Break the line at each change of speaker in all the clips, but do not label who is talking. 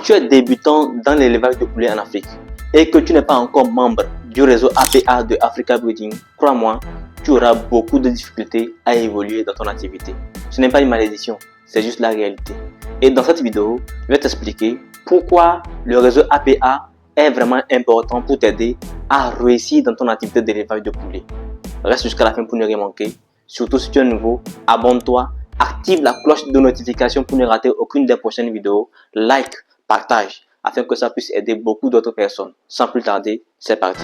tu es débutant dans l'élevage de poulets en Afrique et que tu n'es pas encore membre du réseau APA de Africa Breeding, crois-moi, tu auras beaucoup de difficultés à évoluer dans ton activité. Ce n'est pas une malédiction, c'est juste la réalité. Et dans cette vidéo, je vais t'expliquer pourquoi le réseau APA est vraiment important pour t'aider à réussir dans ton activité d'élevage de poulets. Reste jusqu'à la fin pour ne rien manquer. Surtout si tu es nouveau, abonne-toi, active la cloche de notification pour ne rater aucune des prochaines vidéos, like, partage, afin que ça puisse aider beaucoup d'autres personnes. Sans plus tarder, c'est parti.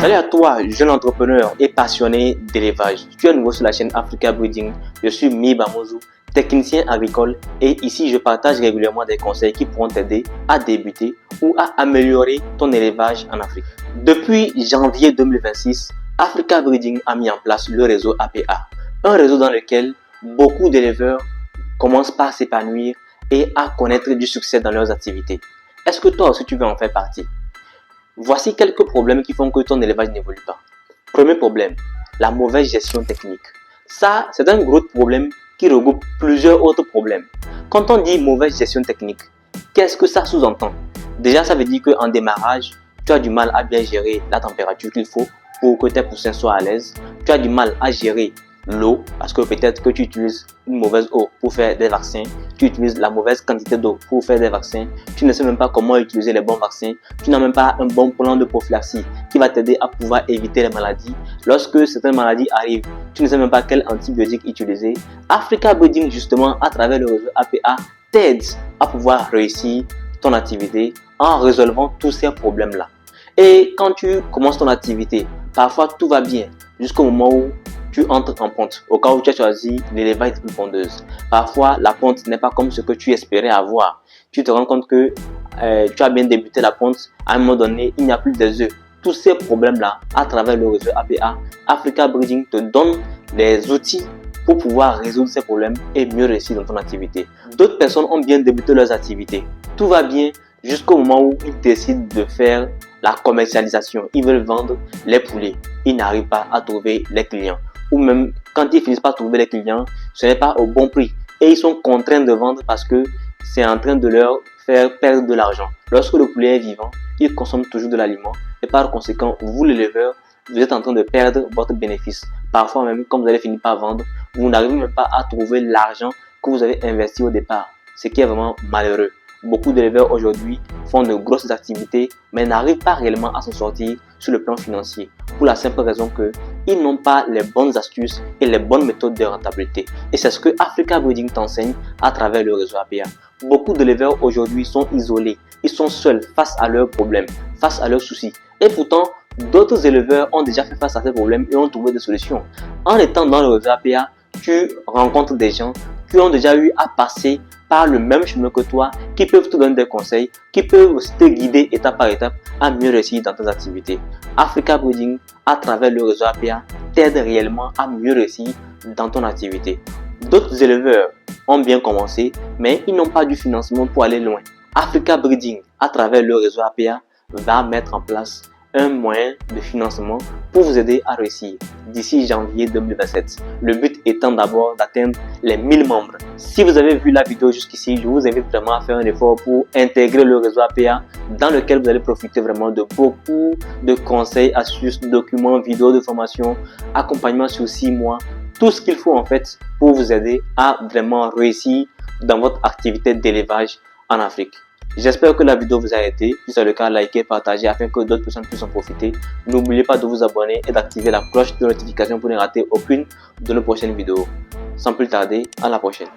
Salut à toi, jeune entrepreneur et passionné d'élevage. Tu es nouveau sur la chaîne Africa Breeding. Je suis Miba Mozou, technicien agricole, et ici je partage régulièrement des conseils qui pourront t'aider à débuter ou à améliorer ton élevage en Afrique. Depuis janvier 2026, Africa Breeding a mis en place le réseau APA, un réseau dans lequel beaucoup d'éleveurs commencent par s'épanouir et à connaître du succès dans leurs activités. Est-ce que toi aussi tu veux en faire partie? Voici quelques problèmes qui font que ton élevage n'évolue pas. Premier problème, la mauvaise gestion technique. Ça, c'est un gros problème qui regroupe plusieurs autres problèmes. Quand on dit mauvaise gestion technique, qu'est-ce que ça sous-entend? Déjà, ça veut dire qu'en démarrage, tu as du mal à bien gérer la température qu'il faut pour que tes poussins soient à l'aise. Tu as du mal à gérer l'eau parce que peut-être que tu utilises une mauvaise eau pour faire des vaccins, tu utilises la mauvaise quantité d'eau pour faire des vaccins, tu ne sais même pas comment utiliser les bons vaccins, tu n'as même pas un bon plan de prophylaxie qui va t'aider à pouvoir éviter les maladies. Lorsque certaines maladies arrivent, tu ne sais même pas quel antibiotique utiliser. Africa Breeding, justement, à travers le réseau APA, t'aide à pouvoir réussir ton activité en résolvant tous ces problèmes-là. Et quand tu commences ton activité, parfois tout va bien jusqu'au moment où tu entres en ponte, au cas où tu as choisi l'élevage de pondeuse. Parfois, la ponte n'est pas comme ce que tu espérais avoir. Tu te rends compte que tu as bien débuté la ponte, à un moment donné, il n'y a plus des œufs. Tous ces problèmes-là, à travers le réseau APA, Africa Breeding te donne les outils pour pouvoir résoudre ces problèmes et mieux réussir dans ton activité. D'autres personnes ont bien débuté leurs activités. Tout va bien jusqu'au moment où ils décident de faire la commercialisation. Ils veulent vendre les poulets. Ils n'arrivent pas à trouver les clients. Ou même quand ils finissent par trouver les clients, ce n'est pas au bon prix. Et ils sont contraints de vendre parce que c'est en train de leur faire perdre de l'argent. Lorsque le poulet est vivant, il consomme toujours de l'aliment. Et par conséquent, vous l'éleveur, vous êtes en train de perdre votre bénéfice. Parfois même, quand vous allez finir par vendre, vous n'arrivez même pas à trouver l'argent que vous avez investi au départ. Ce qui est vraiment malheureux. Beaucoup d'éleveurs aujourd'hui font de grosses activités mais n'arrivent pas réellement à s'en sortir sur le plan financier pour la simple raison qu'ils n'ont pas les bonnes astuces et les bonnes méthodes de rentabilité. Et c'est ce que Africa Breeding t'enseigne à travers le réseau APA. Beaucoup d'éleveurs aujourd'hui sont isolés, ils sont seuls face à leurs problèmes, face à leurs soucis. Et pourtant, d'autres éleveurs ont déjà fait face à ces problèmes et ont trouvé des solutions. En étant dans le réseau APA, tu rencontres des gens qui ont déjà eu à passer par le même chemin que toi, qui peuvent te donner des conseils, qui peuvent aussi te guider étape par étape à mieux réussir dans tes activités. Africa Breeding, à travers le réseau APA, t'aide réellement à mieux réussir dans ton activité. D'autres éleveurs ont bien commencé, mais ils n'ont pas du financement pour aller loin. Africa Breeding, à travers le réseau APA, va mettre en place un moyen de financement pour vous aider à réussir d'ici janvier 2027. Le but étant d'abord d'atteindre les 1000 membres. Si vous avez vu la vidéo jusqu'ici, je vous invite vraiment à faire un effort pour intégrer le réseau APA dans lequel vous allez profiter vraiment de beaucoup de conseils, astuces, documents, vidéos de formation, accompagnement sur 6 mois. Tout ce qu'il faut en fait pour vous aider à vraiment réussir dans votre activité d'élevage en Afrique. J'espère que la vidéo vous a aidé. Si c'est le cas, likez, partagez afin que d'autres personnes puissent en profiter. N'oubliez pas de vous abonner et d'activer la cloche de notification pour ne rater aucune de nos prochaines vidéos. Sans plus tarder, à la prochaine.